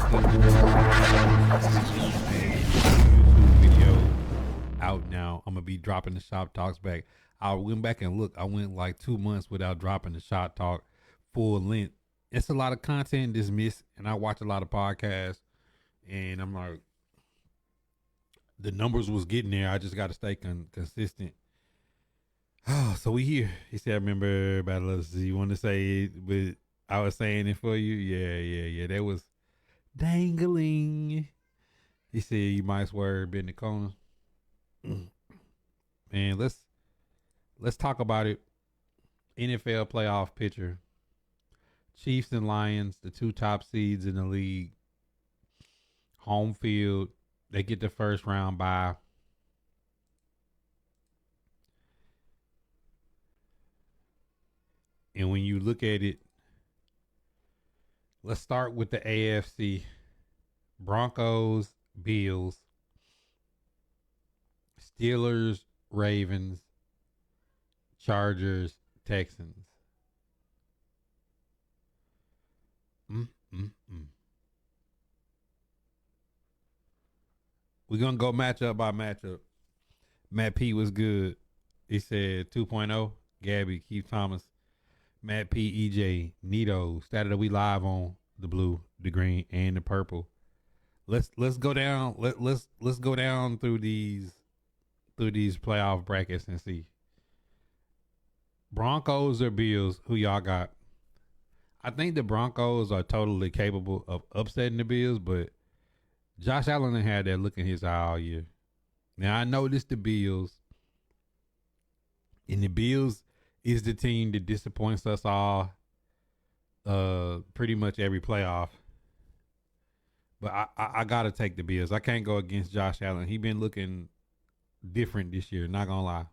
YouTube video out now. I'm gonna be dropping the shop talks back. I went back and look. I went like 2 months without dropping the shop talk full length. It's a lot of content dismissed, and I watch a lot of podcasts, and I'm like, the numbers was getting there. I just got to stay consistent. Oh, so we here. He said, I remember Battle of the You want to say it, but I was saying it for you. Yeah. That was dangling. He said you might swear been in the corner. Man, let's talk about it. NFL playoff picture. Chiefs and Lions, the two top seeds in the league. Home field. They get the first round bye. And when you look at it, let's start with the AFC. Broncos, Bills, Steelers, Ravens, Chargers, Texans. We're going to go matchup by matchup. Matt P was good. He said 2.0, Gabby, Keith Thomas, Matt P, EJ, Nito. Saturday we live on the blue, the green, and the purple. Let's go down. Let's go down through these playoff brackets and see. Broncos or Bills, who y'all got? I think the Broncos are totally capable of upsetting the Bills, but Josh Allen had that look in his eye all year. Now I know this the Bills, and the Bills is the team that disappoints us all pretty much every playoff. But I gotta take the Bills. I can't go against Josh Allen. He been looking different this year. Not gonna lie.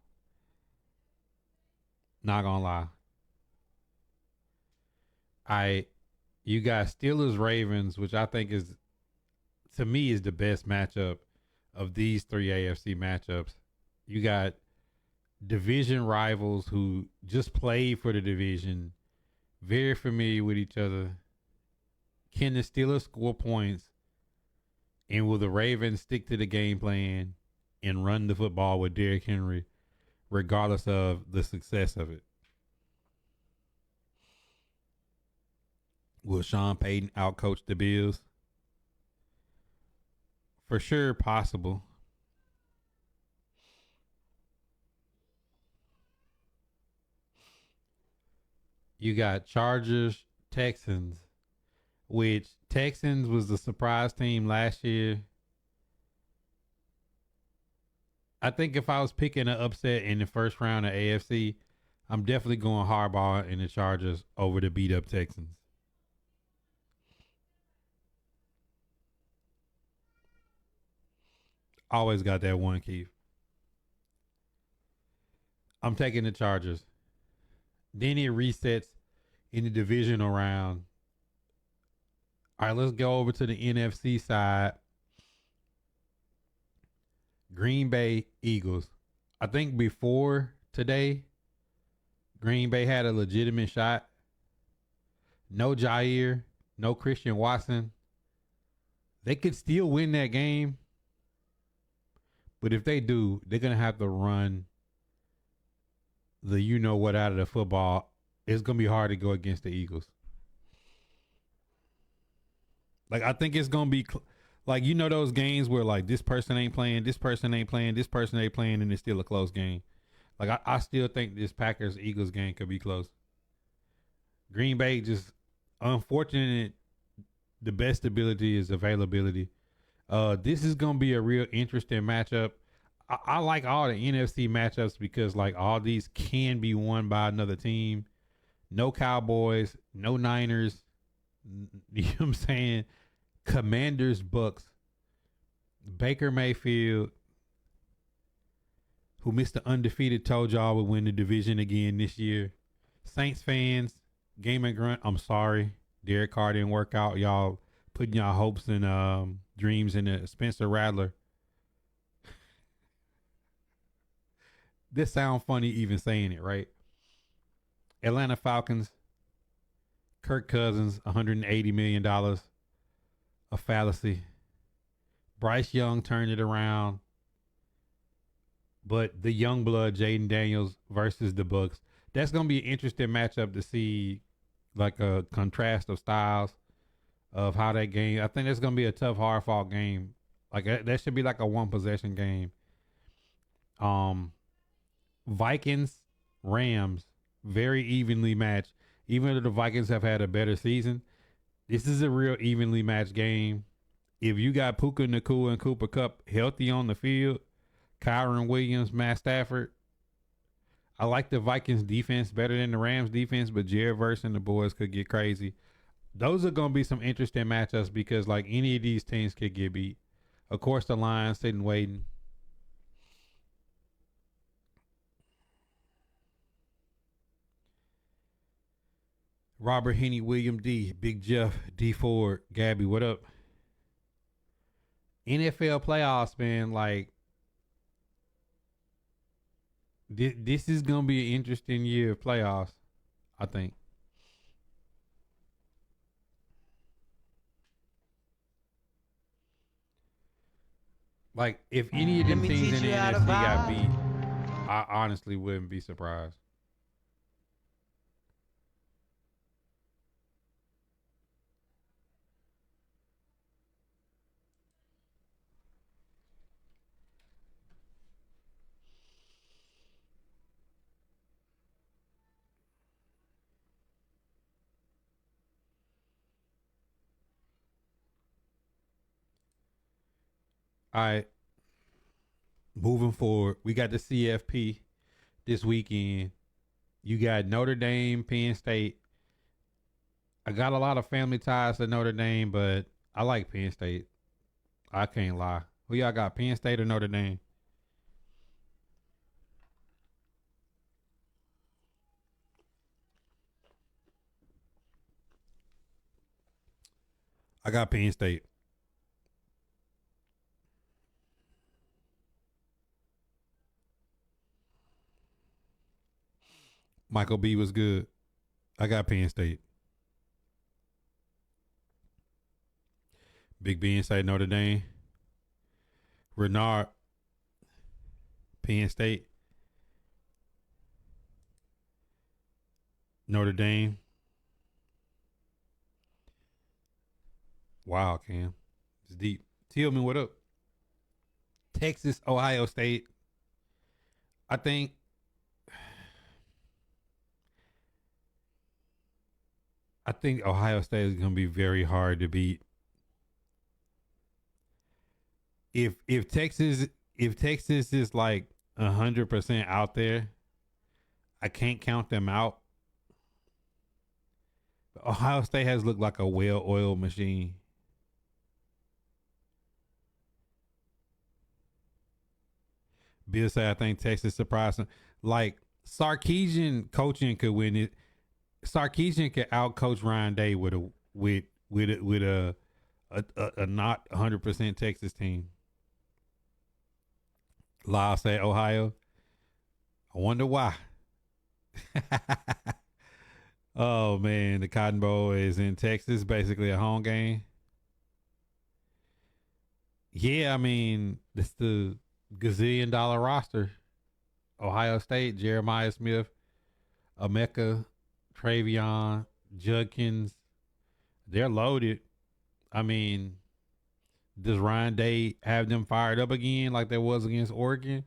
You got Steelers Ravens, which I think is, to me, is the best matchup of these three AFC matchups. You got division rivals who just played for the division, very familiar with each other. Can the Steelers score points? And will the Ravens stick to the game plan and run the football with Derrick Henry, regardless of the success of it? Will Sean Payton outcoach the Bills? For sure, possible. You got Chargers, Texans, which Texans was the surprise team last year. I think if I was picking an upset in the first round of AFC, I'm definitely going Harbaugh and the Chargers over the beat up Texans. Always got that one, Keith. I'm taking the Chargers. Then it resets in the divisional round. All right, let's go over to the NFC side. Green Bay Eagles. I think before today, Green Bay had a legitimate shot. No Jair, no Christian Watson. They could still win that game. But if they do, they're going to have to run the you know what out of the football. It's going to be hard to go against the Eagles. Like, I think it's going to be like, you know, those games where like this person ain't playing, this person ain't playing, this person ain't playing, and it's still a close game. Like, I still think this Packers-Eagles game could be close. Green Bay just, unfortunate, the best ability is availability. This is going to be a real interesting matchup. I like all the NFC matchups because like all these can be won by another team. No Cowboys, no Niners. You know what I'm saying? Commanders, Bucks, Baker Mayfield, who Mr. Undefeated told y'all would win the division again this year. Saints fans, Game and Grunt, I'm sorry. Derek Carr didn't work out. Y'all putting y'all hopes and dreams in Spencer Rattler. This sounds funny even saying it, right? Atlanta Falcons, Kirk Cousins, $180 million. a fallacy. Bryce Young turned it around, but the young blood Jaden Daniels versus the Bucks. That's gonna be an interesting matchup to see, like a contrast of styles of how that game. I think that's gonna be a tough, hard fought game. Like that should be like a one possession game. Um, Vikings, Rams, very evenly matched. Even though the Vikings have had a better season, this is a real evenly matched game. If you got Puka Nakua and Cooper Cup healthy on the field, Kyron Williams, Matt Stafford, I like the Vikings defense better than the Rams defense, but Jared Verse and the boys could get crazy. Those are going to be some interesting matchups because like any of these teams could get beat. Of course, the Lions sitting waiting. Robert Henney, William D, Big Jeff, D Ford, Gabby, what up? NFL playoffs, man. Like this is gonna be an interesting year of playoffs. I think. Like if any of them teams in the NFC got beat, I honestly wouldn't be surprised. All right, moving forward, we got the CFP this weekend. You got Notre Dame, Penn State. I got a lot of family ties to Notre Dame, but I like Penn State. I can't lie. Who y'all got, Penn State or Notre Dame? I got Penn State. Michael B was good. I got Penn State. Big B inside Notre Dame. Renard, Penn State. Notre Dame. Wow, Cam. It's deep. Tillman, what up? Texas, Ohio State. I think I think Ohio State is going to be very hard to beat. If Texas is like 100% out there, I can't count them out. But Ohio State has looked like a well-oiled machine. Bill said I think Texas surprised him. Like Sarkeesian coaching could win it. Sarkeesian could outcoach Ryan Day with a not 100% Texas team. Lyle said Ohio. I wonder why. Oh man, the Cotton Bowl is in Texas, basically a home game. Yeah, I mean, it's the gazillion dollar roster. Ohio State, Jeremiah Smith, Emeka, Travion, Judkins. They're loaded. I mean, does Ryan Day have them fired up again like there was against Oregon?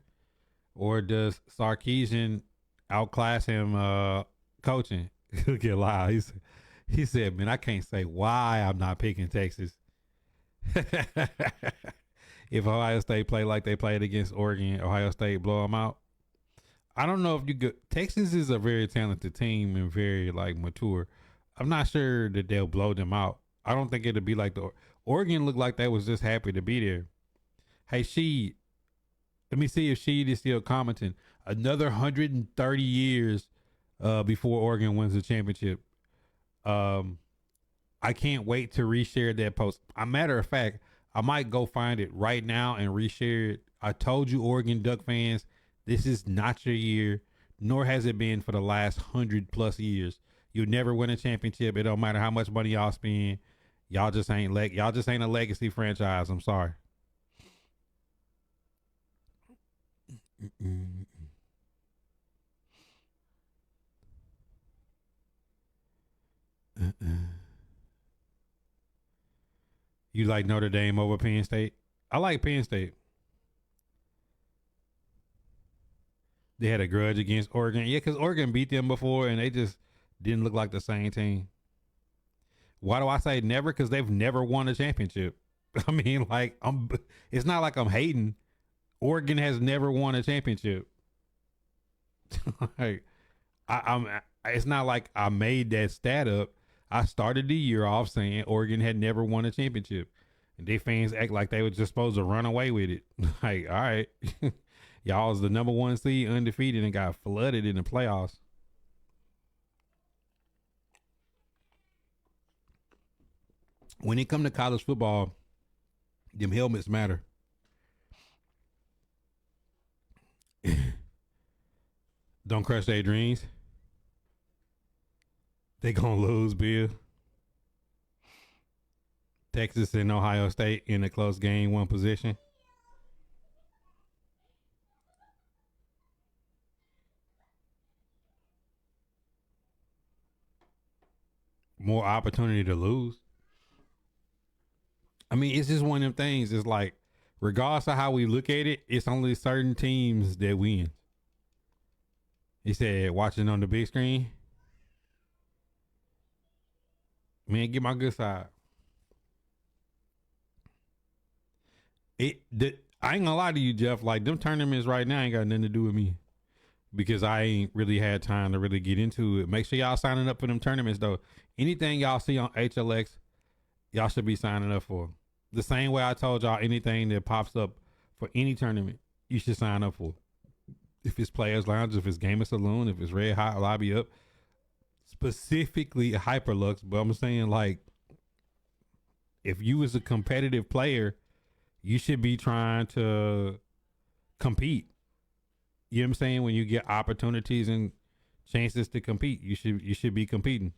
Or does Sarkeesian outclass him coaching? Look at Lyle. He said, man, I can't say why I'm not picking Texas. If Ohio State play like they played against Oregon, Ohio State blow them out. I don't know if you could. Texas is a very talented team and very like mature. I'm not sure that they'll blow them out. I don't think it'll be like the Oregon looked like they was just happy to be there. Hey, Sheed, let me see if Sheed is still commenting. Another 130 years before Oregon wins the championship. Um, I can't wait to reshare that post. A matter of fact, I might go find it right now and reshare it. I told you, Oregon Duck fans, this is not your year, nor has it been for the last 100+ years. You'll never win a championship. It don't matter how much money y'all spend. y'all just ain't a legacy franchise. I'm sorry. Mm-mm. Uh-uh. You like Notre Dame over Penn State? I like Penn State. They had a grudge against Oregon. Yeah, because Oregon beat them before and they just didn't look like the same team. Why do I say never? Because they've never won a championship. I mean, like it's not like I'm hating. Oregon has never won a championship. Like I'm. It's not like I made that stat up. I started the year off saying Oregon had never won a championship, and they fans act like they were just supposed to run away with it. Like, all right, y'all was the number one seed, undefeated, and got flooded in the playoffs. When it come to college football, them helmets matter. Don't crush their dreams. They gonna lose, Bill. Texas and Ohio State in a close game, one position. More opportunity to lose. I mean, it's just one of them things. It's like, regardless of how we look at it, it's only certain teams that win. He said, watching on the big screen, man, get my good side. I ain't gonna lie to you, Jeff. Like them tournaments right now ain't got nothing to do with me because I ain't really had time to really get into it. Make sure y'all signing up for them tournaments though. Anything y'all see on HLX, y'all should be signing up for. The same way I told y'all, anything that pops up for any tournament, you should sign up for. If it's Players Lounge, if it's Gamer Saloon, if it's Red Hot Lobby Up, specifically Hyperlux. But I'm saying, like, if you was a competitive player, you should be trying to compete. You know what I'm saying? When you get opportunities and chances to compete, you should be competing.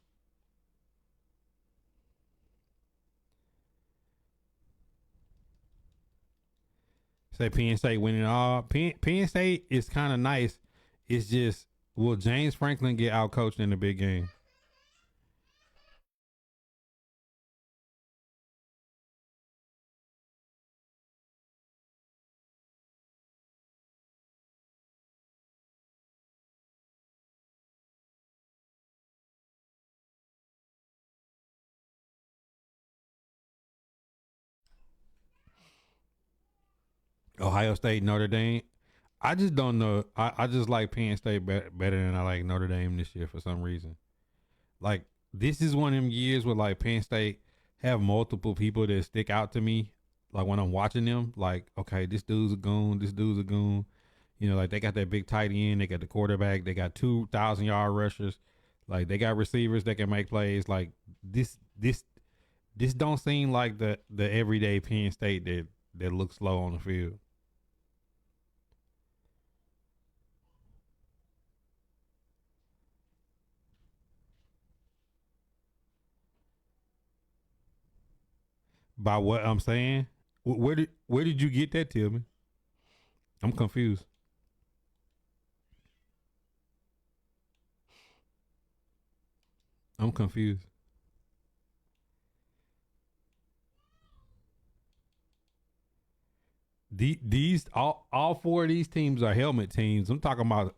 Say Penn State winning all. Penn State is kind of nice. It's just, will James Franklin get out coached in the big game? Ohio State, Notre Dame. I just don't know. I just like Penn State better than I like Notre Dame this year for some reason. Like, this is one of them years where like Penn State have multiple people that stick out to me. Like when I'm watching them, like, okay, this dude's a goon, this dude's a goon. You know, like they got that big tight end, they got the quarterback, they got 2,000 yard rushers, like they got receivers that can make plays. Like this don't seem like the everyday Penn State that looks slow on the field. By what I'm saying, where did you get that, Tillman? I'm confused. I'm confused. These all four of these teams are helmet teams. I'm talking about.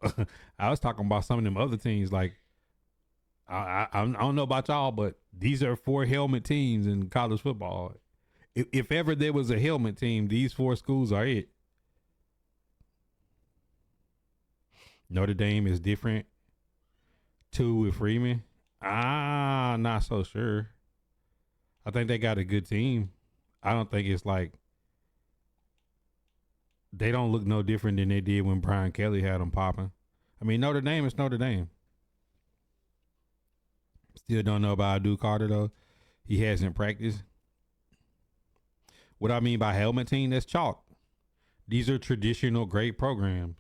I was talking about some of them other teams. Like I don't know about y'all, but these are four helmet teams in college football. If ever there was a helmet team, these four schools are it. Notre Dame is different. Two with Freeman. Not so sure. I think they got a good team. I don't think it's like they don't look no different than they did when Brian Kelly had them popping. I mean, Notre Dame is Notre Dame. Still don't know about Duke Carter though. He hasn't practiced. What I mean by helmet team, that's chalk. These are traditional great programs.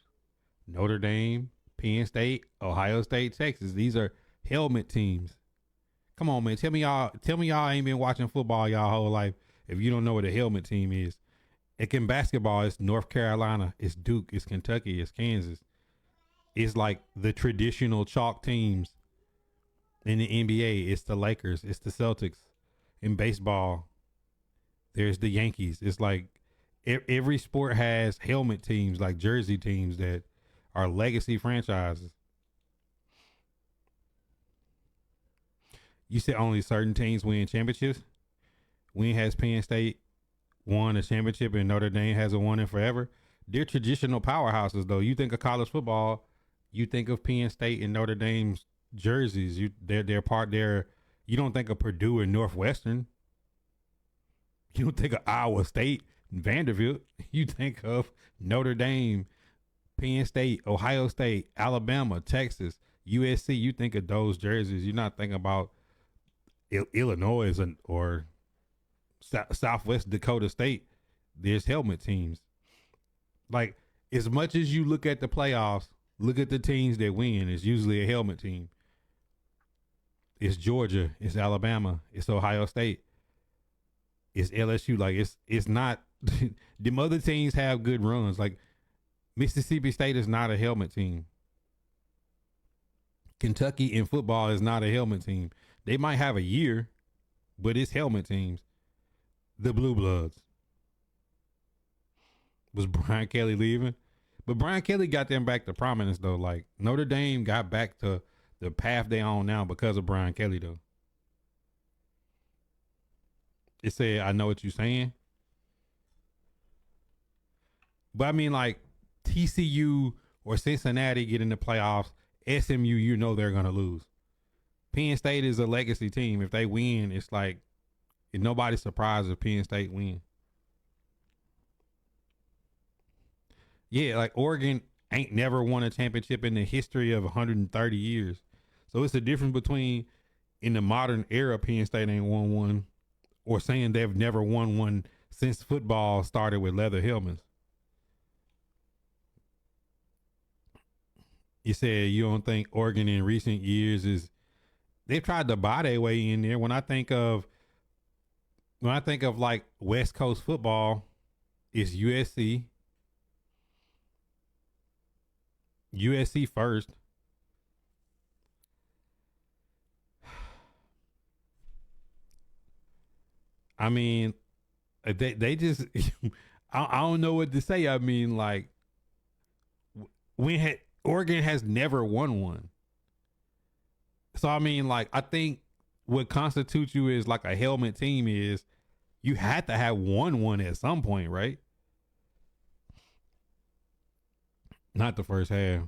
Notre Dame, Penn State, Ohio State, Texas. These are helmet teams. Come on, man. Tell me y'all ain't been watching football y'all whole life if you don't know what a helmet team is. Like in basketball, it's North Carolina, it's Duke, it's Kentucky, it's Kansas. It's like the traditional chalk teams. In the NBA, it's the Lakers, it's the Celtics. In baseball, there's the Yankees. It's like every sport has helmet teams, like jersey teams that are legacy franchises. You said only certain teams win championships. When has Penn State won a championship and Notre Dame hasn't won it forever? They're traditional powerhouses, though. You think of college football, you think of Penn State and Notre Dame's jerseys. They're part there. You don't think of Purdue and Northwestern. You don't think of Iowa State and Vanderbilt. You think of Notre Dame, Penn State, Ohio State, Alabama, Texas, USC. You think of those jerseys. You're not thinking about Illinois or Southwest Dakota State. There's helmet teams. Like, as much as you look at the playoffs, look at the teams that win. It's usually a helmet team. It's Georgia. It's Alabama. It's Ohio State. It's LSU. Like, it's not. The other teams have good runs. Like, Mississippi State is not a helmet team. Kentucky in football is not a helmet team. They might have a year, but it's helmet teams. The Blue Bloods. Was Brian Kelly leaving? But Brian Kelly got them back to prominence, though. Like, Notre Dame got back to the path they on now because of Brian Kelly, though. It said, I know what you're saying. But I mean, like, TCU or Cincinnati get in the playoffs. SMU, you know they're going to lose. Penn State is a legacy team. If they win, it's like, nobody's surprised if Penn State win. Yeah, like Oregon ain't never won a championship in the history of 130 years. So it's the difference between in the modern era, Penn State ain't won one, or saying they've never won one since football started with leather helmets. You said you don't think Oregon in recent years is, they've tried to buy their way in there. When I think of like West Coast football, it's USC. USC first. I mean, they just I don't know what to say. I mean, like, Oregon has never won one. So I mean, like, I think what constitutes you as like a helmet team is you had to have won one at some point, right? Not the first half.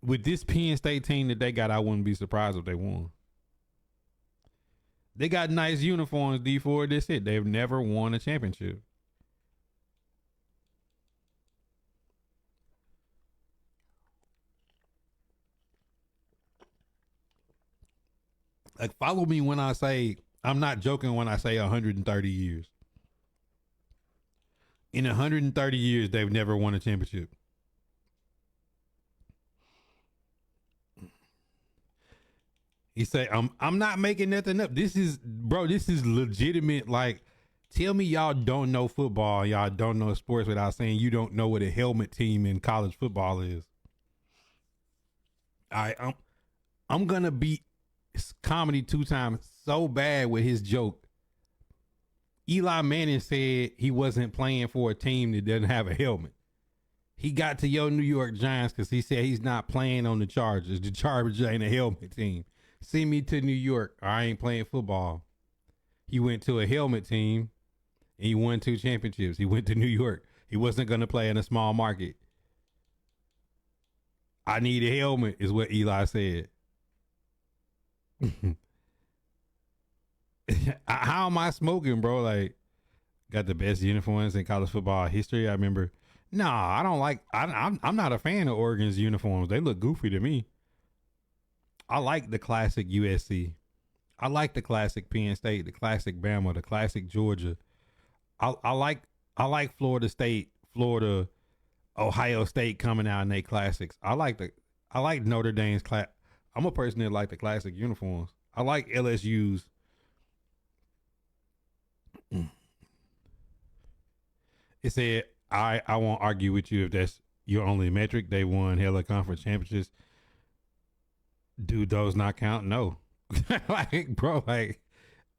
With this Penn State team that they got, I wouldn't be surprised if they won. They got nice uniforms, D4. That's it. They've never won a championship. Like, follow me when I say, I'm not joking when I say 130 years. In 130 years, they've never won a championship. He say, I'm not making nothing up. This is legitimate. Like, tell me y'all don't know football, y'all don't know sports without saying you don't know what a helmet team in college football is. I'm gonna beat comedy 2 times so bad with his joke. Eli Manning said he wasn't playing for a team that doesn't have a helmet. He got to your New York Giants because he said he's not playing on the Chargers. The Chargers ain't a helmet team. Send me to New York or I ain't playing football. He went to a helmet team and he won 2 championships. He went to New York. He wasn't going to play in a small market. I need a helmet is what Eli said. How am I smoking, bro? Like, got the best uniforms in college football history. I remember. Nah, I don't like. I'm not a fan of Oregon's uniforms. They look goofy to me. I like the classic USC. I like the classic Penn State, the classic Bama, the classic Georgia. I like Florida State, Florida. Ohio State coming out in their classics. I like Notre Dame's class. I'm a person that like the classic uniforms. I like LSU's. It said I won't argue with you if that's your only metric. They won hella conference championships. Do those not count? No. Like, bro, like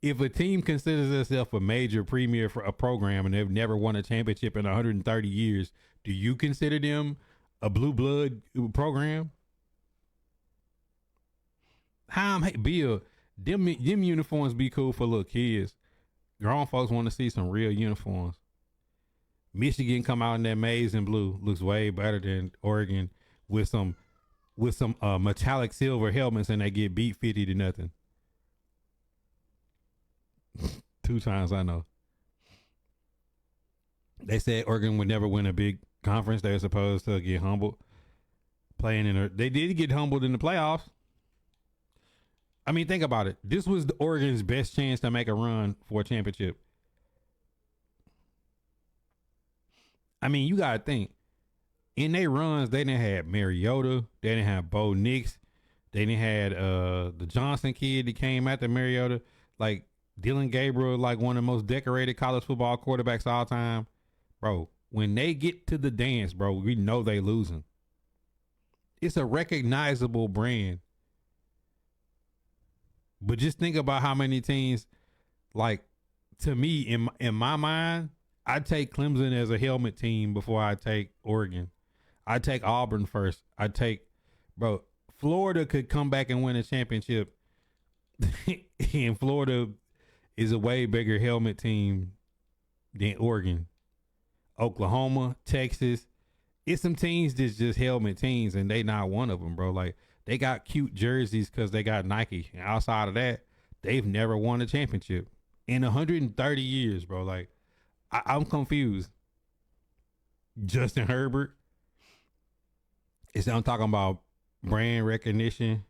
if a team considers itself a major premier for a program and they've never won a championship in 130 years, do you consider them a blue blood program? Bill, them uniforms be cool for little kids. Grown folks want to see some real uniforms. Michigan come out in that maize and blue, looks way better than Oregon with some metallic silver helmets, and they get beat 50-0. 2 times I know. They said Oregon would never win a big conference. They were supposed to get humbled they did get humbled in the playoffs. I mean, think about it. This was the Oregon's best chance to make a run for a championship. I mean, you gotta think. In their runs, they didn't have Mariota. They didn't have Bo Nix. They didn't have the Johnson kid that came after Mariota. Like Dylan Gabriel, like one of the most decorated college football quarterbacks all time. Bro, when they get to the dance, bro, we know they losing. It's a recognizable brand. But just think about how many teams, like, to me, in my mind, I take Clemson as a helmet team before I take Oregon. I take Auburn first. Florida could come back and win a championship. And Florida is a way bigger helmet team than Oregon. Oklahoma, Texas. It's some teams that's just helmet teams, and they not one of them, bro. Like, they got cute jerseys because they got Nike. And outside of that, they've never won a championship in 130 years, bro. Like, I'm confused. Justin Herbert. I'm talking about brand recognition,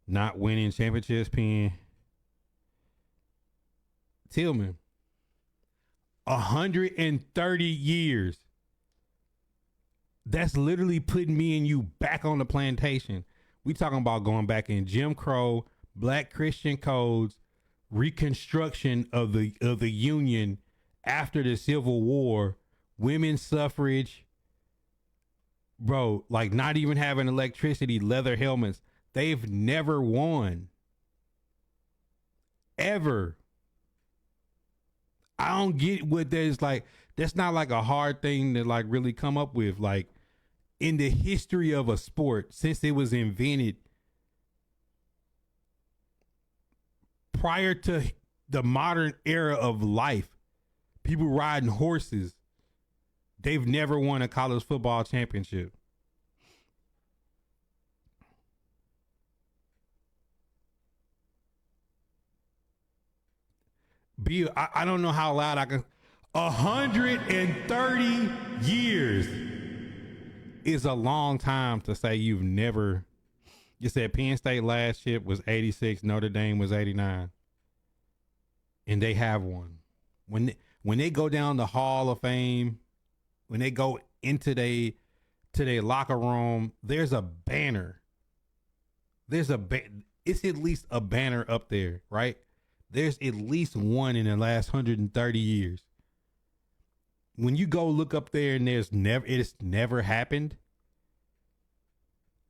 not winning championships, Penn. Tillman. 130 years. That's literally putting me and you back on the plantation. We talking about going back in Jim Crow, Black Christian codes, reconstruction of the Union after the Civil War, women's suffrage, bro, like not even having electricity, leather helmets. They've never won. Ever. I don't get what there's like. That's not like a hard thing to like really come up with. Like in the history of a sport, since it was invented, prior to the modern era of life, people riding horses, they've never won a college football championship. Bill, I don't know how loud I can. 130 years is a long time to say you've never. You said Penn State last ship was 86, Notre Dame was 89. And they have one. When they go down the Hall of Fame, when they go into their locker room, there's a banner. It's at least a banner up there, right? There's at least one in the last 130 years. When you go look up there and it's never happened.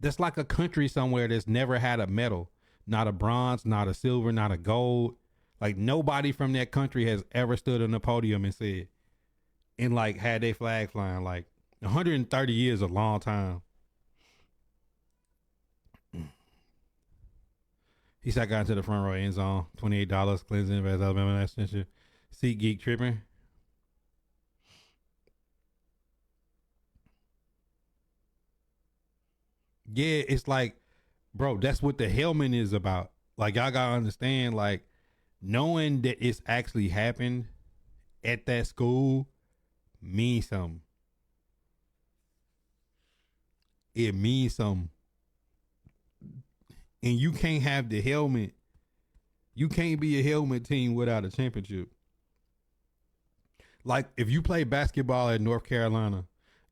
That's like a country somewhere that's never had a medal, not a bronze, not a silver, not a gold. Like nobody from that country has ever stood on the podium and said, and like had their flag flying. Like 130 years is a long time. He said, I got into the front row end zone, $28, Clemson vs. Alabama National Championship. Seat geek tripping. Yeah, it's like, bro, that's what the helmet is about. Like, y'all gotta understand, like, knowing that it's actually happened at that school means something. It means something. And you can't have the helmet. You can't be a helmet team without a championship. Like, if you play basketball at North Carolina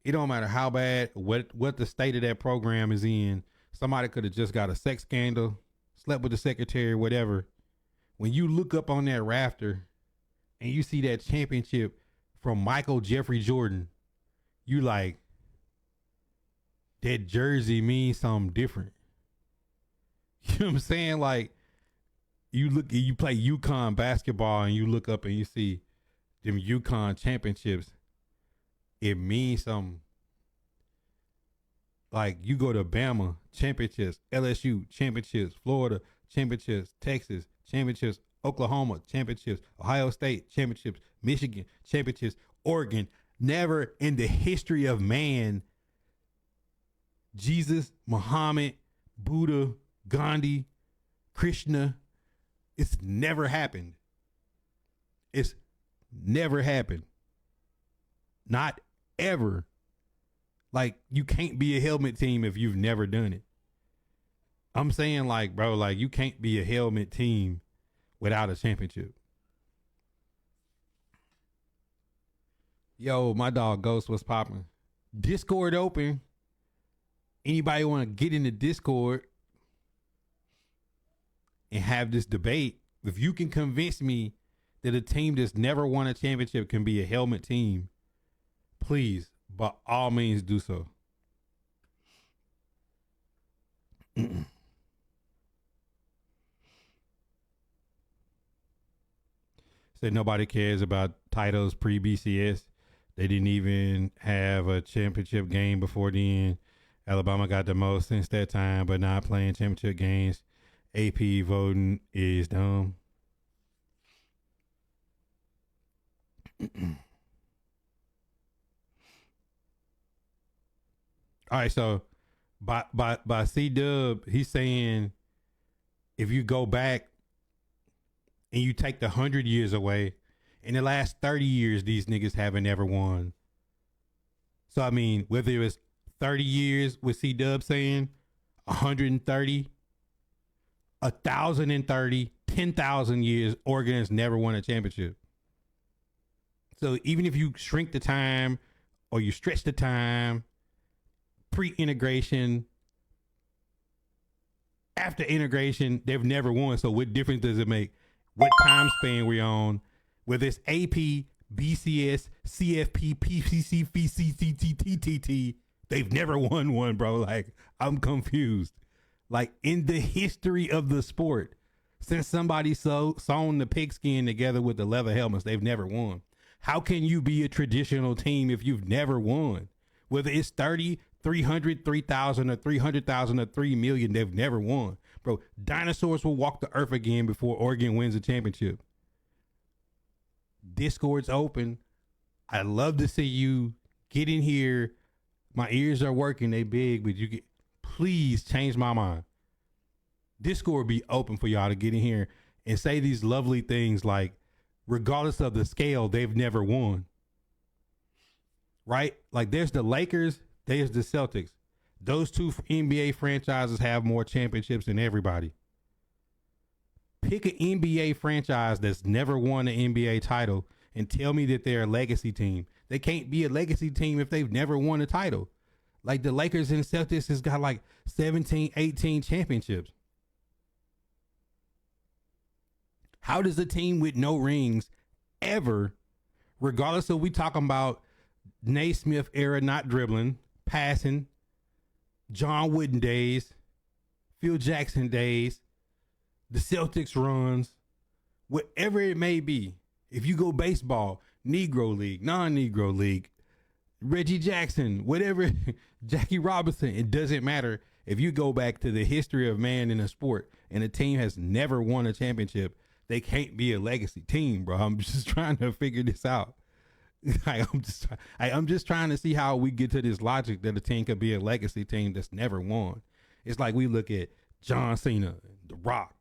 It don't matter how bad, what the state of that program is in. Somebody could have just got a sex scandal, slept with the secretary, whatever. When you look up on that rafter and you see that championship from Michael Jeffrey Jordan, you like, that jersey means something different. You know what I'm saying? Like, you play UConn basketball and you look up and you see them UConn championships. It means something. Like, you go to Bama championships, LSU championships, Florida championships, Texas championships, Oklahoma championships, Ohio State championships, Michigan championships, Oregon. Never in the history of man, Jesus, Muhammad, Buddha, Gandhi, Krishna, it's never happened. It's never happened. Not ever. Like, you can't be a helmet team if you've never done it. I'm saying, like, bro, like, you can't be a helmet team without a championship. Yo, my dog Ghost was popping. Discord open. Anybody want to get in the Discord and have this debate? If you can convince me that a team that's never won a championship can be a helmet team, please, by all means, do so. Said nobody cares about titles pre-BCS. They didn't even have a championship game before then. Alabama got the most since that time, but not playing championship games. AP voting is dumb. All right, so by C-Dub, he's saying if you go back and you take the 100 years away, in the last 30 years, these niggas haven't ever won. So, I mean, whether it was 30 years with C-Dub saying 130, 1,030, 10,000 years, Oregon has never won a championship. So even if you shrink the time or you stretch the time, pre-integration, after integration, they've never won. So what difference does it make? What time span we're on? Whether it's AP, BCS, CFP, PCC, VCCTTT, they've never won one, bro. Like, I'm confused. Like, in the history of the sport, since somebody sewn the pigskin together with the leather helmets, they've never won. How can you be a traditional team if you've never won? Whether it's 30, 300, 3,000, or 300,000 or 3 million, they've never won. Bro, dinosaurs will walk the earth again before Oregon wins a championship. Discord's open. I'd love to see you get in here. My ears are working, they big, but please change my mind. Discord be open for y'all to get in here and say these lovely things like, regardless of the scale, they've never won. Right? Like, there's the Lakers, there's the Celtics. Those two NBA franchises have more championships than everybody. Pick an NBA franchise that's never won an NBA title and tell me that they're a legacy team. They can't be a legacy team if they've never won a title. Like, the Lakers and Celtics has got like 17, 18 championships. How does a team with no rings ever, regardless of we talking about Naismith era, not dribbling, passing, John Wooden days, Phil Jackson days, the Celtics runs, whatever it may be. If you go baseball, Negro League, non-Negro League, Reggie Jackson, whatever, Jackie Robinson, it doesn't matter. If you go back to the history of man in a sport and a team has never won a championship, they can't be a legacy team, bro. I'm just trying to figure this out. I'm just trying to see how we get to this logic that a team could be a legacy team that's never won. It's like we look at John Cena, The Rock,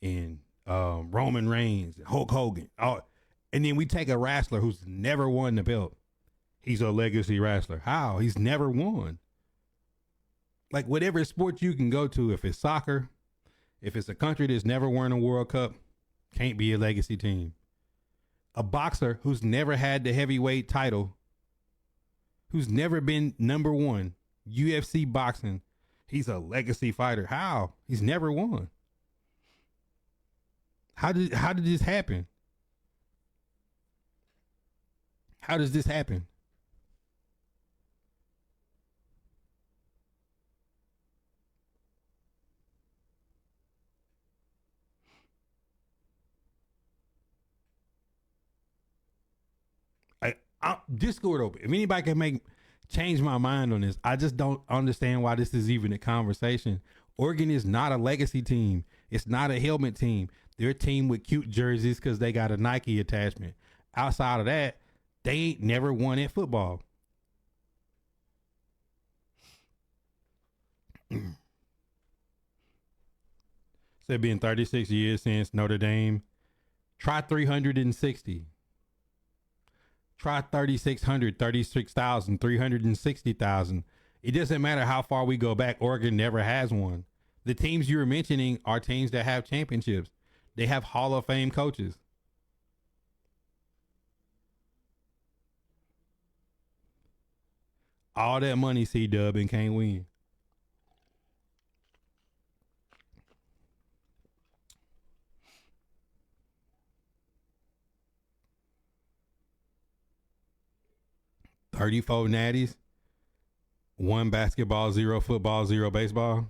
and Roman Reigns, and Hulk Hogan, and then we take a wrestler who's never won the belt. He's a legacy wrestler. How? He's never won. Like, whatever sport you can go to, if it's soccer, if it's a country that's never won a World Cup, can't be a legacy team. A boxer who's never had the heavyweight title who's never been number one, UFC boxing. He's a legacy fighter. How? He's never won. How did this happen? How does this happen? Discord open. If anybody can change my mind on this, I just don't understand why this is even a conversation. Oregon is not a legacy team. It's not a helmet team. They're a team with cute jerseys because they got a Nike attachment. Outside of that, they ain't never won at football. So it's been 36 years since Notre Dame. Try 360. Try 3,600, 36,000, 360,000. It doesn't matter how far we go back. Oregon never has one. The teams you were mentioning are teams that have championships. They have Hall of Fame coaches. All that money, C-Dub, and can't win. $34 natties, 1 basketball, 0 football, 0 baseball.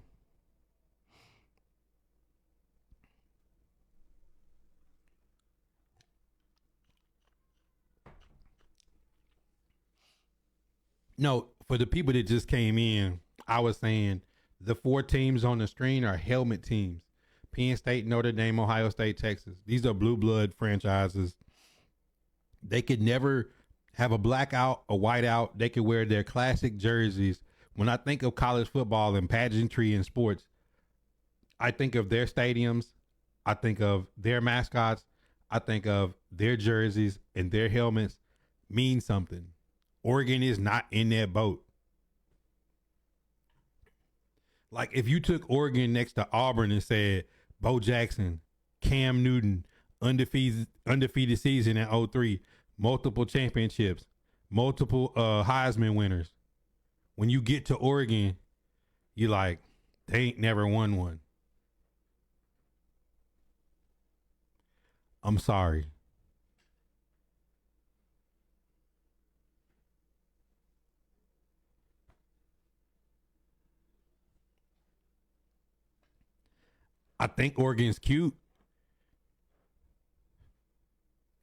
No, for the people that just came in, I was saying the 4 teams on the screen are helmet teams. Penn State, Notre Dame, Ohio State, Texas. These are blue blood franchises. They could never have a blackout, a whiteout. They could wear their classic jerseys. When I think of college football and pageantry and sports, I think of their stadiums. I think of their mascots. I think of their jerseys, and their helmets mean something. Oregon is not in that boat. Like if you took Oregon next to Auburn and said Bo Jackson, Cam Newton, undefeated season in 03, multiple championships, multiple Heisman winners. When you get to Oregon, you like, they ain't never won one. I'm sorry. I think Oregon's cute.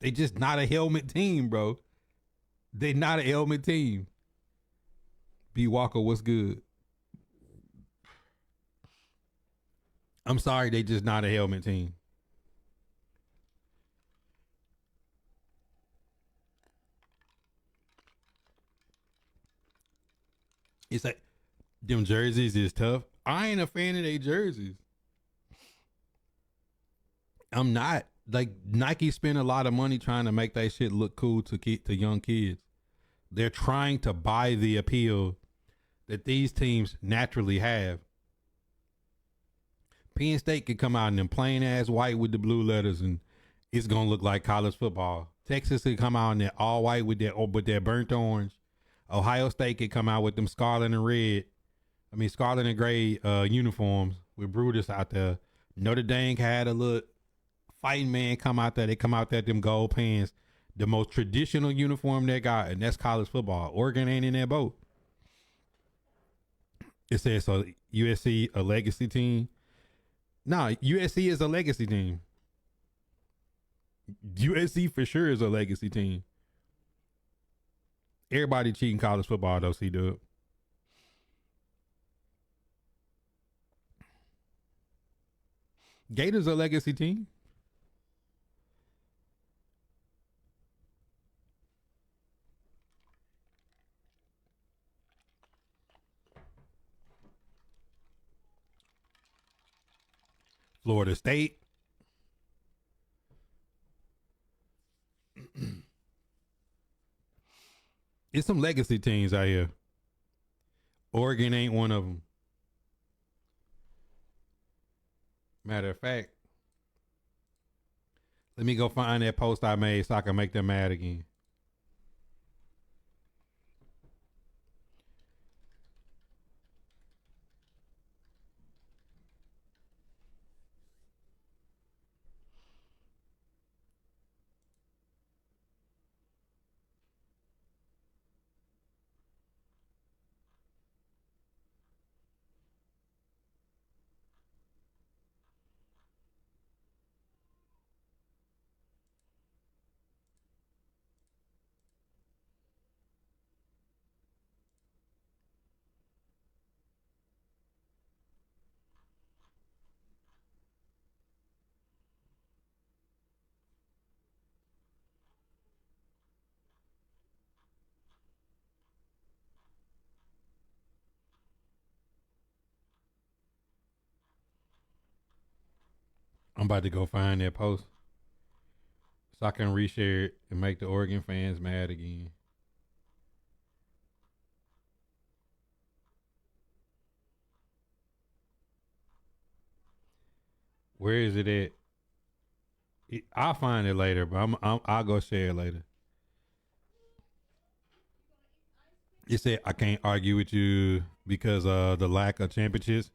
They just not a helmet team, bro. They not a helmet team. B Walker, what's good? I'm sorry, they just not a helmet team. It's like them jerseys is tough. I ain't a fan of their jerseys. I'm not. Like Nike spent a lot of money trying to make that shit look cool to young kids. They're trying to buy the appeal that these teams naturally have. Penn State could come out in them plain ass white with the blue letters, and it's gonna look like college football. Texas could come out in that all white with their burnt orange. Ohio State could come out with them scarlet and red. I mean scarlet and gray uniforms with Brutus out there. Notre Dame had a little fighting man come out there. They come out there them gold pants, the most traditional uniform they got, and that's college football. Oregon ain't in that boat. It says so. USC a legacy team. No, USC is a legacy team. USC for sure is a legacy team. Everybody cheating college football though, C-Dub. Gators a legacy team. Florida State. It's some legacy teams out here. Oregon ain't one of them. Matter of fact, let me go find that post I made so I can make them mad again. I'm about to go find that post so I can reshare it and make the Oregon fans mad again. Where is it at? I'll find it later, but I'll go share it later. It said I can't argue with you because of the lack of championships.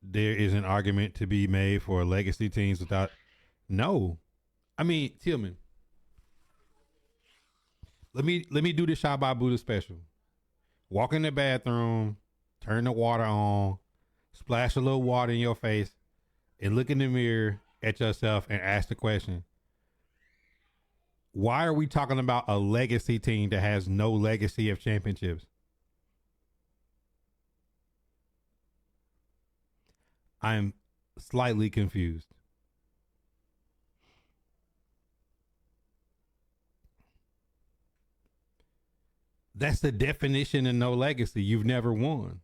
There is an argument to be made for legacy teams without. No, I mean Tillman. Let me do the Shabbat Buddha special. Walk in the bathroom, turn the water on, splash a little water in your face, and look in the mirror at yourself and ask the question: why are we talking about a legacy team that has no legacy of championships? I'm slightly confused. That's the definition of no legacy. You've never won.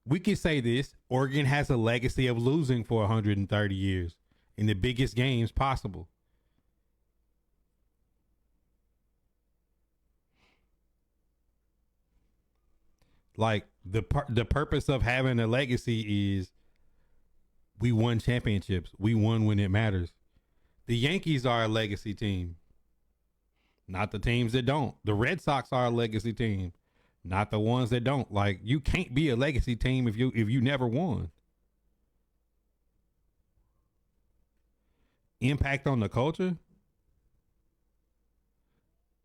We can say this: Oregon has a legacy of losing for 130 years in the biggest games possible. Like the purpose of having a legacy is we won championships. We won when it matters. The Yankees are a legacy team, not the teams that don't. The Red Sox are a legacy team, not the ones that don't. Like you can't be a legacy team if you never won. Impact on the culture?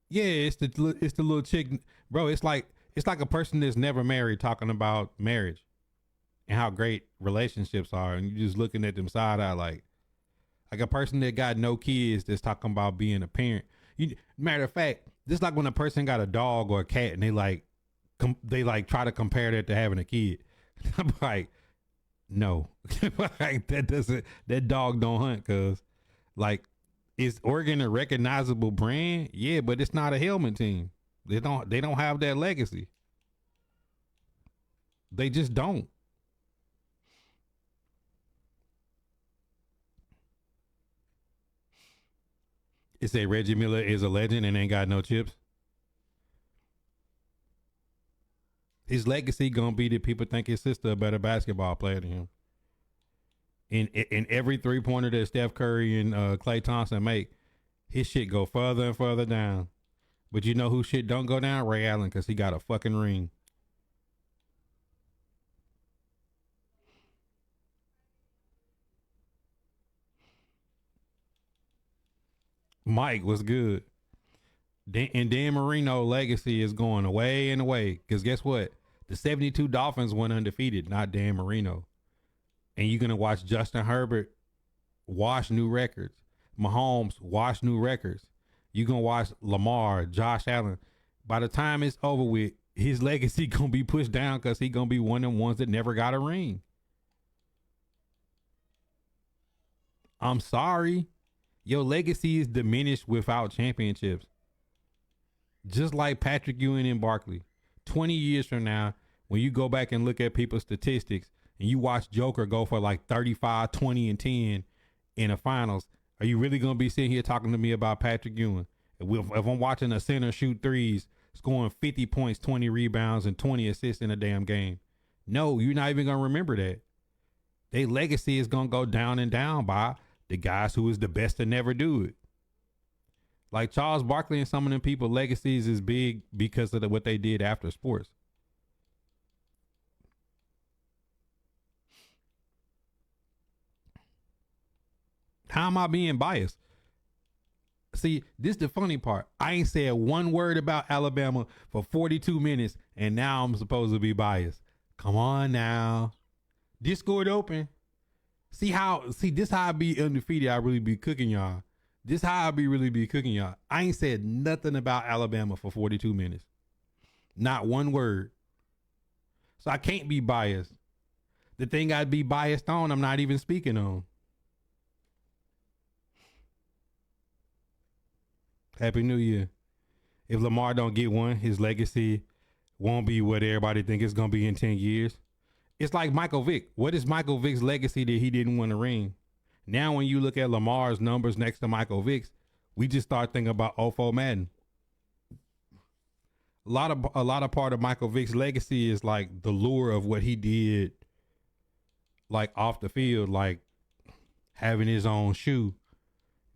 Yeah, it's the little chick, bro. It's like a person that's never married talking about marriage and how great relationships are, and you just looking at them side eye like a person that got no kids that's talking about being a parent. Matter of fact, just like when a person got a dog or a cat and they try to compare that to having a kid. I'm like, no, like that dog don't hunt, cause like is Oregon a recognizable brand? Yeah, but it's not a helmet team. They don't have that legacy. They just don't. It say Reggie Miller is a legend and ain't got no chips. His legacy gonna be that people think his sister a better basketball player than him. In every 3-pointer that Steph Curry and Klay Thompson make, his shit go further and further down. But you know who shit don't go down? Ray Allen, because he got a fucking ring. Mike was good. And Dan Marino legacy is going away and away. Because guess what? The 72 Dolphins went undefeated, not Dan Marino. And you're going to watch Justin Herbert wash new records. Mahomes wash new records. You're going to watch Lamar, Josh Allen. By the time it's over with, his legacy going to be pushed down because he going to be one of them ones that never got a ring. I'm sorry. Your legacy is diminished without championships. Just like Patrick Ewing and Barkley. 20 years from now, when you go back and look at people's statistics and you watch Joker go for like 35, 20, and 10 in the finals, are you really going to be sitting here talking to me about Patrick Ewing? If I'm watching a center shoot threes, scoring 50 points, 20 rebounds, and 20 assists in a damn game. No, you're not even going to remember that. Their legacy is going to go down and down by the guys who is the best to never do it. Like Charles Barkley and some of them people, legacies is big because of what they did after sports. How am I being biased? See, this is the funny part. I ain't said one word about Alabama for 42 minutes, and now I'm supposed to be biased. Come on now. Discord open. This how I be undefeated. I really be cooking y'all. This how I be really be cooking y'all. I ain't said nothing about Alabama for 42 minutes. Not one word. So I can't be biased. The thing I'd be biased on, I'm not even speaking on. Happy New Year. If Lamar don't get one, his legacy won't be what everybody think it's gonna be in 10 years. It's like Michael Vick. What is Michael Vick's legacy that he didn't win a ring? Now, when you look at Lamar's numbers next to Michael Vick's, we just start thinking about Ofo Madden. A lot of part of Michael Vick's legacy is like the lure of what he did, like off the field, like having his own shoe,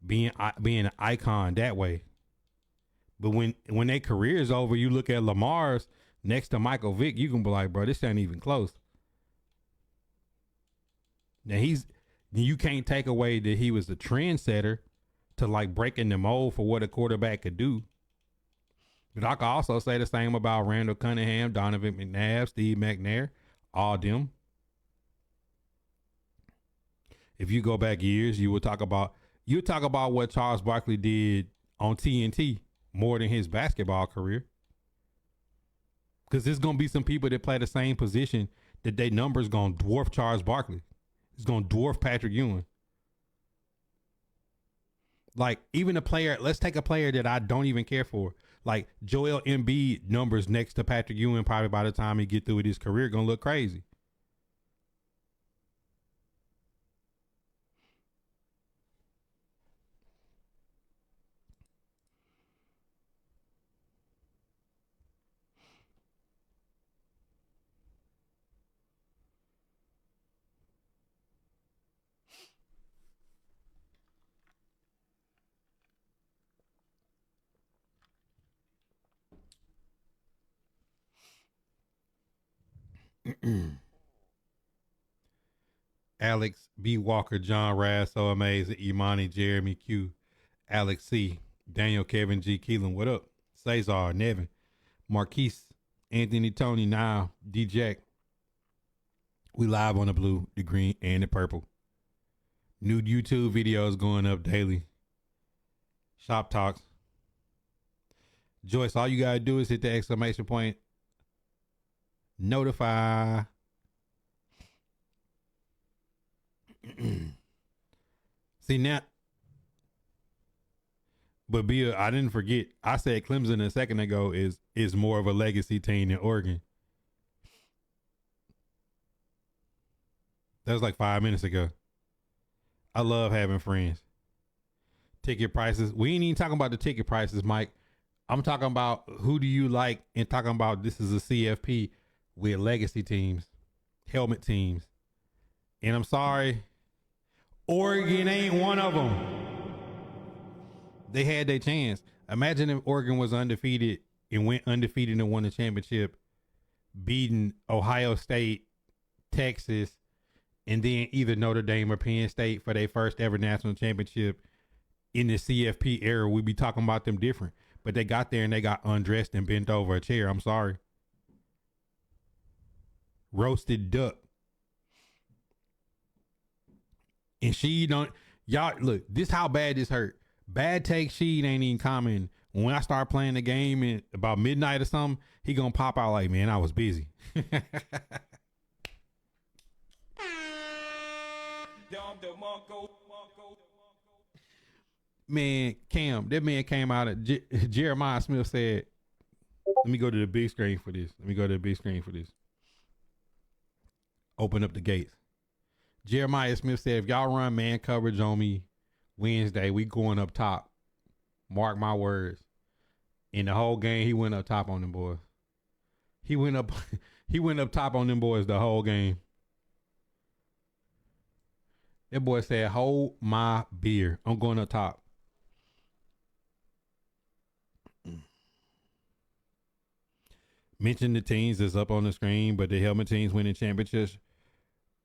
being an icon that way. But when their career is over, you look at Lamar's next to Michael Vick, you can be like, bro, this ain't even close. Now you can't take away that he was a trendsetter to like breaking the mold for what a quarterback could do. But I can also say the same about Randall Cunningham, Donovan McNabb, Steve McNair, all them. If you go back years, you talk about what Charles Barkley did on TNT more than his basketball career. Because there's gonna be some people that play the same position that their numbers gonna dwarf Charles Barkley. It's gonna dwarf Patrick Ewing. Like even a player, let's take a player that I don't even care for. Like Joel Embiid numbers next to Patrick Ewing probably by the time he get through with his career gonna look crazy. Alex B. Walker, John Rass, So Amazing, Imani, Jeremy Q, Alex C, Daniel, Kevin G, Keelan, what up? Cesar, Nevin, Marquise, Anthony, Tony, now, D-Jack. We live on the blue, the green, and the purple. New YouTube videos going up daily. Shop talks. Joyce, all you gotta do is hit the exclamation point. Notify. See now, but Bill, I didn't forget. I said Clemson a second ago is more of a legacy team than Oregon. That was like 5 minutes ago. I love having friends. Ticket prices. We ain't even talking about the ticket prices, Mike. I'm talking about who do you like and talking about this is a CFP with legacy teams, helmet teams. And I'm sorry, Oregon ain't one of them. They had their chance. Imagine if Oregon was undefeated and went undefeated and won the championship, beating Ohio State, Texas, and then either Notre Dame or Penn State for their first ever national championship in the CFP era. We'd be talking about them different. But they got there and they got undressed and bent over a chair. I'm sorry. Roasted duck. And she don't, y'all, look, this how bad this hurt. Bad take Sheed ain't even commenting. When I start playing the game at about midnight or something, he gonna pop out like, man, I was busy. Man, Cam, that man came out of Jeremiah Smith said, let me go to the big screen for this. Open up the gates. Jeremiah Smith said, if y'all run man coverage on me Wednesday, we going up top. Mark my words. In the whole game, he went up top on them boys. He went up top on them boys the whole game. That boy said, hold my beer. I'm going up top. Mention the teams that's up on the screen, but the helmet teams winning championships,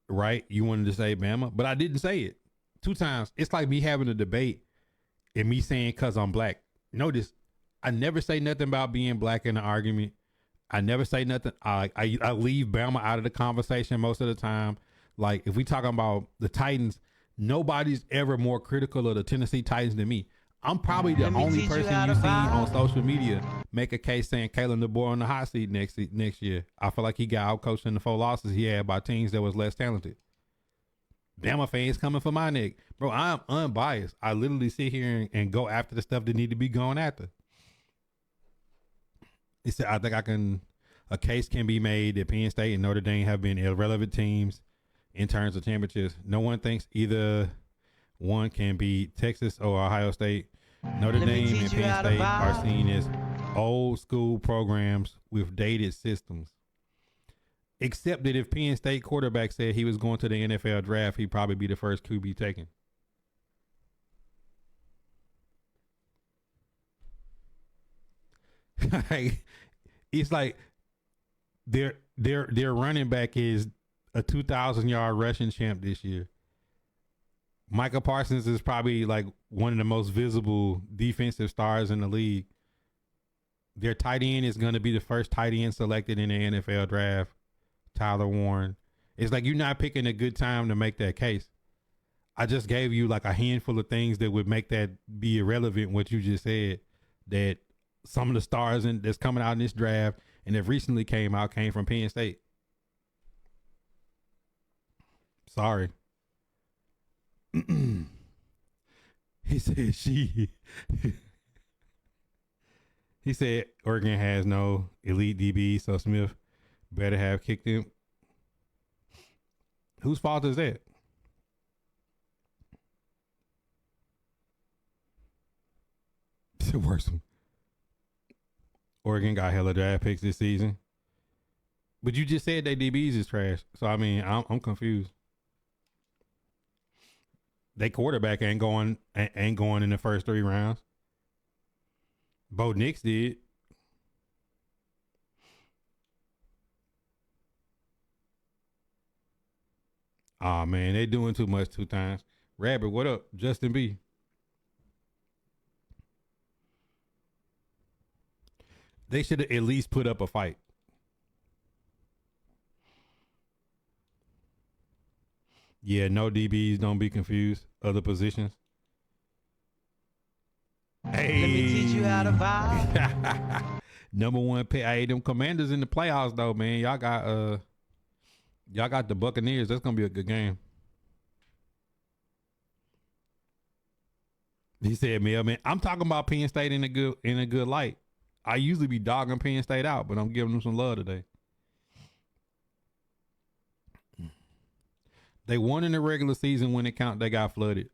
right? You wanted to say Bama, but I didn't say it 2 times. It's like me having a debate and me saying because I'm black. Notice, I never say nothing about being black in an argument. I never say nothing. I leave Bama out of the conversation most of the time. Like, if we talking about the Titans, nobody's ever more critical of the Tennessee Titans than me. I'm probably the only person you see on social media make a case saying Kalen DeBoer on the hot seat next year. I feel like he got outcoached in the 4 losses he had by teams that was less talented. Bama fans coming for my neck. Bro, I'm unbiased. I literally sit here and go after the stuff that need to be going after. He said, I think I can a case can be made that Penn State and Notre Dame have been irrelevant teams in terms of championships. No one thinks either one can beat Texas or Ohio State. Notre Dame and Penn State are seen as old school programs with dated systems. Except that if Penn State quarterback said he was going to the NFL draft, he'd probably be the first QB taken. It's like their running back is a 2,000-yard rushing champ this year. Micah Parsons is probably like one of the most visible defensive stars in the league. Their tight end is going to be the first tight end selected in the NFL draft, Tyler Warren. It's like you're not picking a good time to make that case. I just gave you like a handful of things that would make that be irrelevant, what you just said, that some of the stars that's coming out in this draft and that recently came from Penn State. Sorry. He said he said Oregon has no elite DB, so Smith better have kicked him. Whose fault is that? It's the worst one. Oregon got hella draft picks this season. But you just said they DBs is trash. So, I mean, I'm confused. They quarterback ain't going in the first 3 rounds. Bo Nix did. Oh man, they doing too much 2 times. Rabbit, what up? Justin B. They should have at least put up a fight. Yeah, no DBs, don't be confused. Other positions. Hey. Let me teach you how to vibe. Number 1 pick. Hey, them Commanders in the playoffs though, man. Y'all got the Buccaneers. That's gonna be a good game. He said, man, I'm talking about Penn State in a good light. I usually be dogging Penn State out, but I'm giving them some love today. They won in the regular season. When it count, they got flooded.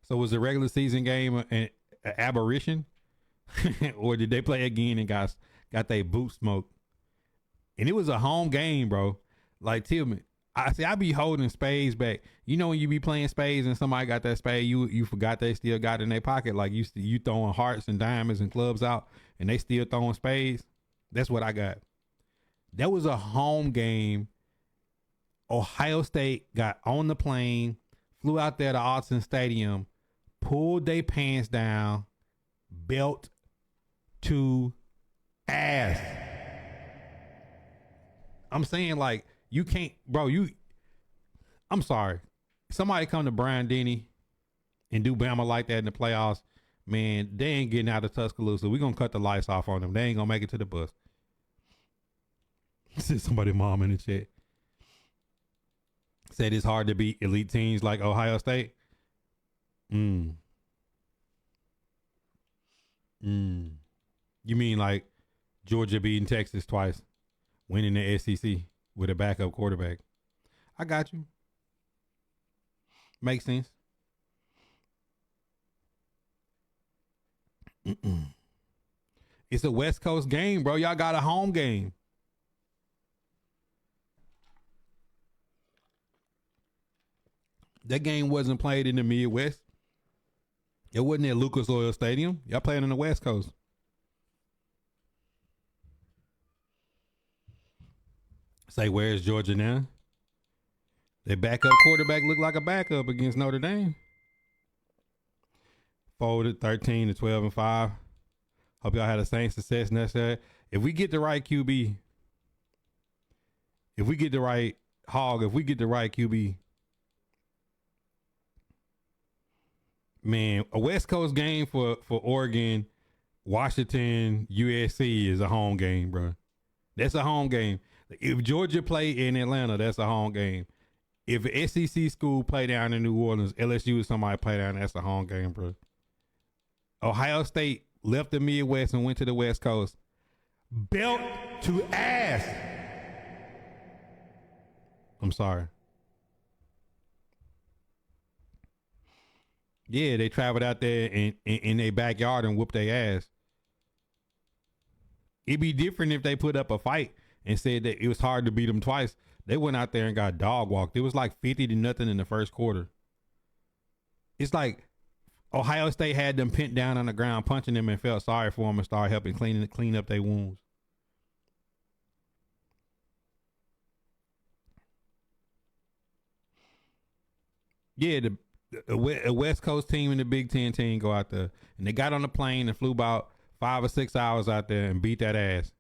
So was the regular season game an aberration? Or did they play again and got their boot smoked? And it was a home game, bro. Like Tillman, I be holding spades back. You know when you be playing spades and somebody got that spade, you forgot they still got it in their pocket. Like you throwing hearts and diamonds and clubs out, and they still throwing spades. That's what I got. That was a home game. Ohio State got on the plane, flew out there to Autzen Stadium, pulled their pants down, belt to ass. I'm saying, like, you can't, bro, I'm sorry. Somebody come to Brian Denny and do Bama like that in the playoffs, man, they ain't getting out of Tuscaloosa. We're going to cut the lights off on them. They ain't going to make it to the bus. Said somebody mom in the chat. Said it's hard to beat elite teams like Ohio State. You mean like Georgia beating Texas twice, winning the SEC with a backup quarterback? I got you. Makes sense. It's a West Coast game, bro. Y'all got a home game. That game wasn't played in the Midwest. It wasn't at Lucas Oil Stadium. Y'all playing on the West Coast. Say, where's Georgia now? Their backup quarterback looked like a backup against Notre Dame. Folded 13 to 12 and 5. Hope y'all had the same success necessary. If we get the right QB, if we get the right QB, man, a West Coast game for Oregon, Washington, USC is a home game, bro. That's a home game. If Georgia play in Atlanta, that's a home game. If an SEC school play down in New Orleans, LSU or somebody play down, that's a home game, bro. Ohio State left the Midwest and went to the West Coast. Belt to ass. I'm sorry. Yeah, they traveled out there in their backyard and whooped their ass. It'd be different if they put up a fight and said that it was hard to beat them twice. They went out there and got dog walked. It was like 50-0 in the first quarter. It's like Ohio State had them pinned down on the ground, punching them, and felt sorry for them and started helping clean up their wounds. Yeah, the West Coast team and the Big Ten team go out there, and they got on the plane and flew about 5 or 6 hours out there and beat that ass.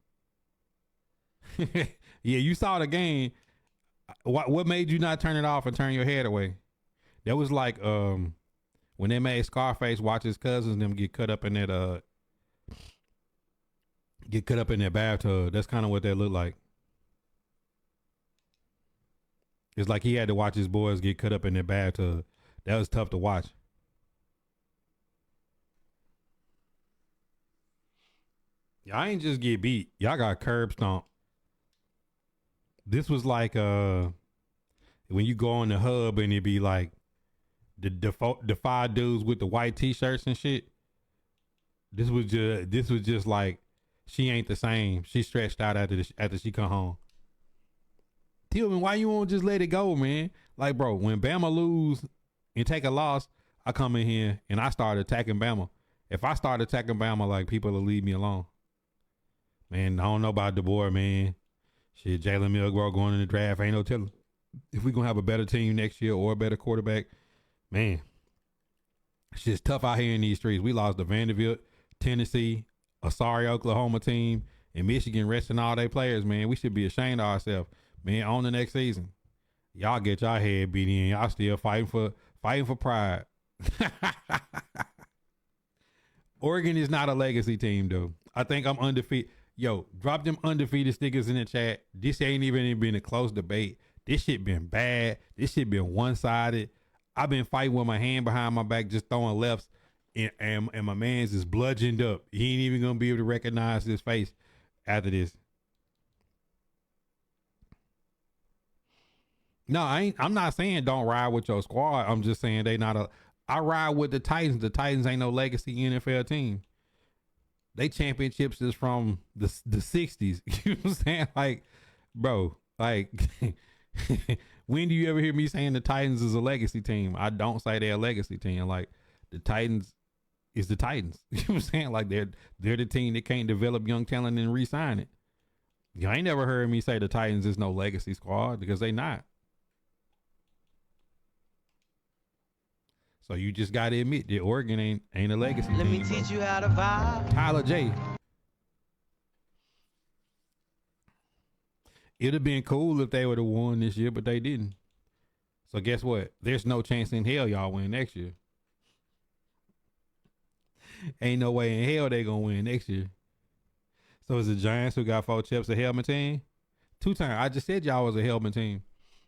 Yeah, you saw the game. What made you not turn it off and turn your head away? That was like when they made Scarface watch his cousins and them get cut up in that bathtub. That's kind of what that looked like. It's like he had to watch his boys get cut up in their bathtub. That was tough to watch. Y'all ain't just get beat. Y'all got curb stomped. This was like when you go on the hub and it be like the five dudes with the white t-shirts and shit. This was just like she ain't the same. She stretched out after she come home. Tillman, why you won't just let it go, man? Like, bro, when Bama lose and take a loss, I come in here and I start attacking Bama. If I start attacking Bama, like, people will leave me alone. Man, I don't know about DeBoer, man. Shit, Jalen Milroe going in the draft, ain't no telling. If we gonna have a better team next year or a better quarterback, man, shit's tough out here in these streets. We lost to Vanderbilt, Tennessee, a sorry Oklahoma team, and Michigan resting all their players, man. We should be ashamed of ourselves. Man, on the next season, y'all get y'all head beat in. Y'all still fighting for pride. Oregon is not a legacy team, though. I think I'm undefeated. Yo, drop them undefeated stickers in the chat. This ain't even been a close debate. This shit been bad. This shit been one-sided. I've been fighting with my hand behind my back, just throwing lefts, and my man's is bludgeoned up. He ain't even gonna be able to recognize his face after this. No, I'm not saying don't ride with your squad. I'm just saying I ride with the Titans. The Titans ain't no legacy NFL team. They championships is from the 60s. You know what I'm saying? Like, bro, like, when do you ever hear me saying the Titans is a legacy team? I don't say they're a legacy team. Like, the Titans is the Titans. You know what I'm saying? Like, they're the team that can't develop young talent and re-sign it. You ain't never heard me say the Titans is no legacy squad, because they not. So you just got to admit that Oregon ain't a legacy team. Let me teach you how to vibe. Tyler J. It'd have been cool if they would have won this year, but they didn't. So guess what? There's no chance in hell y'all win next year. Ain't no way in hell they gonna win next year. So it's the Giants who got 4 chips a helmet team? 2 times. I just said y'all was a helmet team.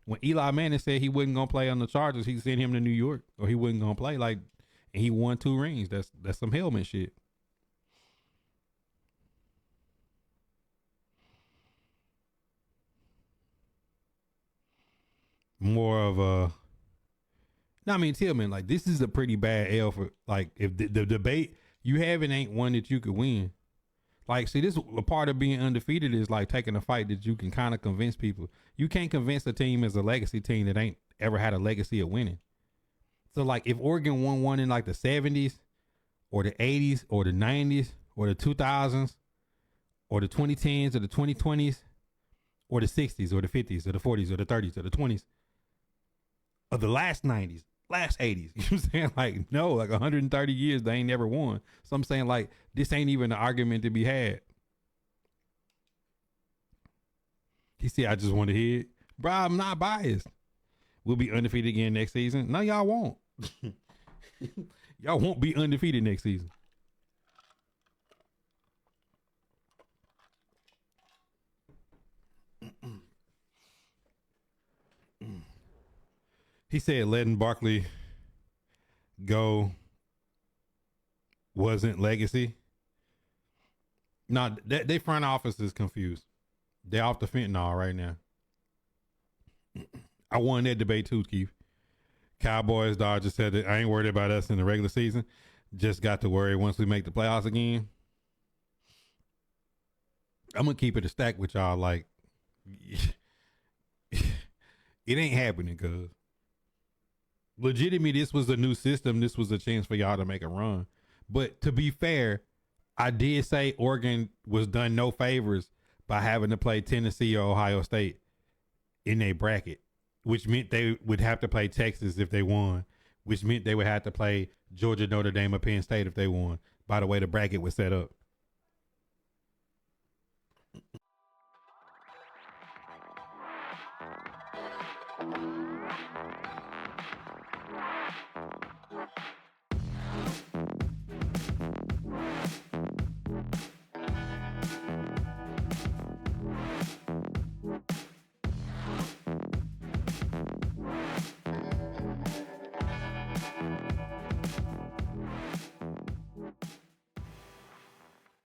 When Eli Manning said he wasn't gonna play on the Chargers, he sent him to New York, or he wasn't gonna play. Like, and he won 2 rings. That's some helmet shit. More of a. No, I mean, Tillman, like, this is a pretty bad L for, like, if the debate you have, it ain't one that you could win. Like, see, this a part of being undefeated is like taking a fight that you can kind of convince people. You can't convince a team as a legacy team that ain't ever had a legacy of winning. So, like, if Oregon won one in like the 70s or the 80s or the 90s or the 2000s or the 2010s or the 2020s or the 60s or the 50s or the 40s or the 30s or the 20s or the last 90s, last 80s, you know what I'm saying? Like, no, like 130 years, they ain't never won. So I'm saying, like, this ain't even an argument to be had. He said, I just want to hear it. Bro, I'm not biased. We'll be undefeated again next season. No, y'all won't. Y'all won't be undefeated next season. He said letting Barkley go wasn't legacy. No, they front office is confused. They're off the fentanyl right now. I won that debate too, Keith. Cowboys, Dodgers said that I ain't worried about us in the regular season. Just got to worry once we make the playoffs again. I'm gonna keep it a stack with y'all. Like, it ain't happening, cause legitimately this was a new system. This was a chance for y'all to make a run. But to be fair, I did say Oregon was done no favors by having to play Tennessee or Ohio State in a bracket, which meant they would have to play Texas if they won, which meant they would have to play Georgia, Notre Dame, or Penn State if they won. By the way the bracket was set up.